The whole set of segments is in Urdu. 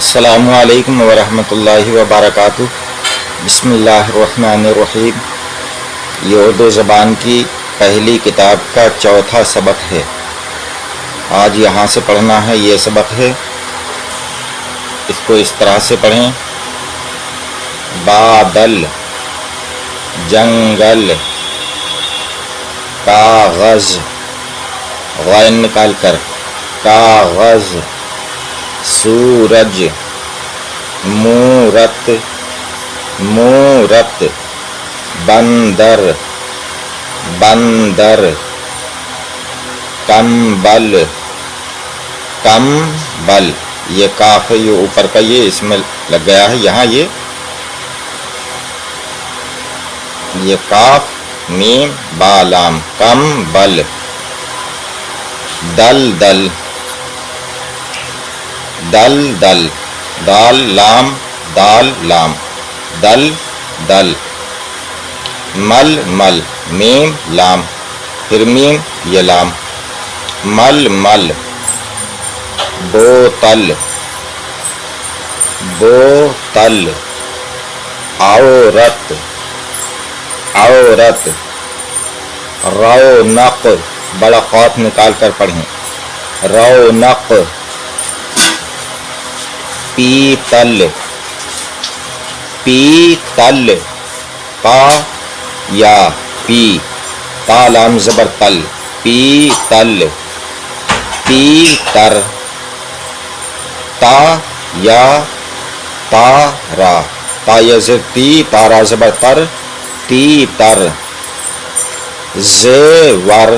السلام علیکم ورحمۃ اللہ وبرکاتہ۔ بسم اللہ الرحمن الرحیم۔ یہ اردو زبان کی پہلی کتاب کا چوتھا سبق ہے۔ آج یہاں سے پڑھنا ہے، یہ سبق ہے، اس کو اس طرح سے پڑھیں: بادل، جنگل، کاغذ، غین نکال کر، کاغذ، سورج، مورت، مورت، بندر، بندر، کمبل، کمبل۔ یہ کاف ہے، یہ اوپر کا یہ اس میں لگ گیا ہے، یہاں یہ کاف میم با لام، کمبل، دلدل، دلدل، دال لام، دال لام، دل دل، مل مل، میم لام، پھر میم یہ لام، مل مل، بوتل، بوتل، عورت، عورت، رونق، بڑا قاف نکال کر پڑھیں، رونق، پیتل، پیتل، پا یا پی، تا لام زبر تل، پیتل، تیتر، تا یا تارا، تا یا زر تی، تارا زبر تر، تیتر، زیور،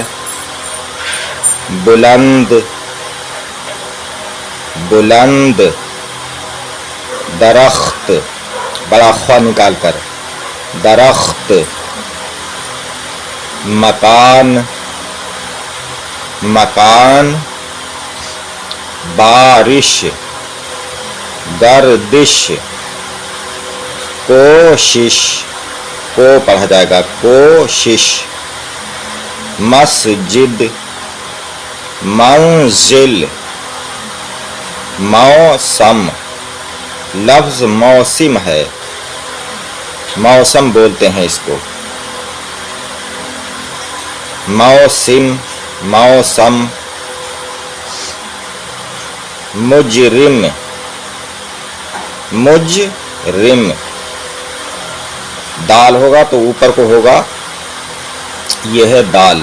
بلند، بلند، درخت، بڑا خوا نکال کر، درخت، مکان، مکان، بارش، گردش، کوشش، کو پڑھا جائے گا، کوشش، مسجد، منزل، موسم، لفظ موسم ہے، موسم بولتے ہیں اس کو، موسم، موسم، مجرم، مجرم، دال ہوگا تو اوپر کو ہوگا، یہ ہے دال،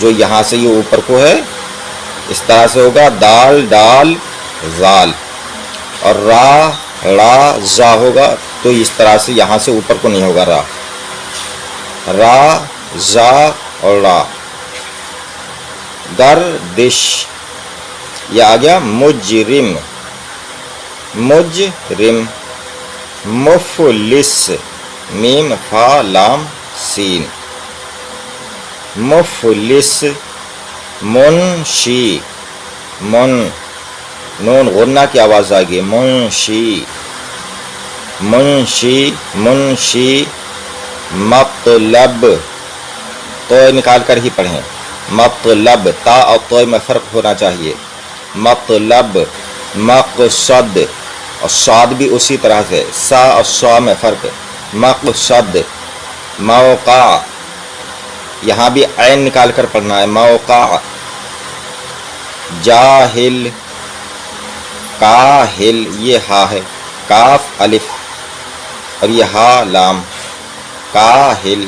جو یہاں سے یہ اوپر کو ہے اس طرح سے ہوگا، دال ڈال زال، اور را را زا ہوگا تو اس طرح سے یہاں سے اوپر کو نہیں ہوگا، را را زا اور را، گردش، یہ آ گیا مجرم، مجرم، مفلس، میم فا لام سین، مفلس، منشی، من، نون غنہ کی آواز آ گئی، منشی، منشی، منشی، مطلب، تو نکال کر ہی پڑھیں، مطلب، تا اور تو میں فرق ہونا چاہیے، مطلب، مقصد، اور صاد بھی اسی طرح سے، سا اور صا میں فرق، مقصد، موقع، یہاں بھی عین نکال کر پڑھنا ہے، موقع، جاہل، کاہل، یہ ہا ہے، کاف الف اور یہ ہا لام، کاہل،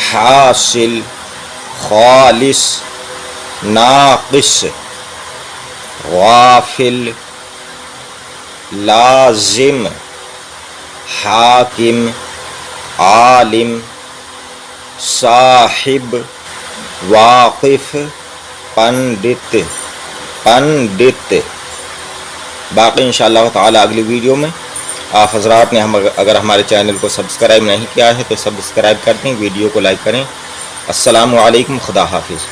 حاصل، خالص، ناقص، غافل، لازم، حاکم، عالم، صاحب، واقف، پنڈت، پنڈت۔ باقی انشاءاللہ تعالی اگلی ویڈیو میں آپ حضرات نے اگر ہمارے چینل کو سبسکرائب نہیں کیا ہے تو سبسکرائب کر دیں، ویڈیو کو لائک کریں۔ السلام علیکم، خدا حافظ۔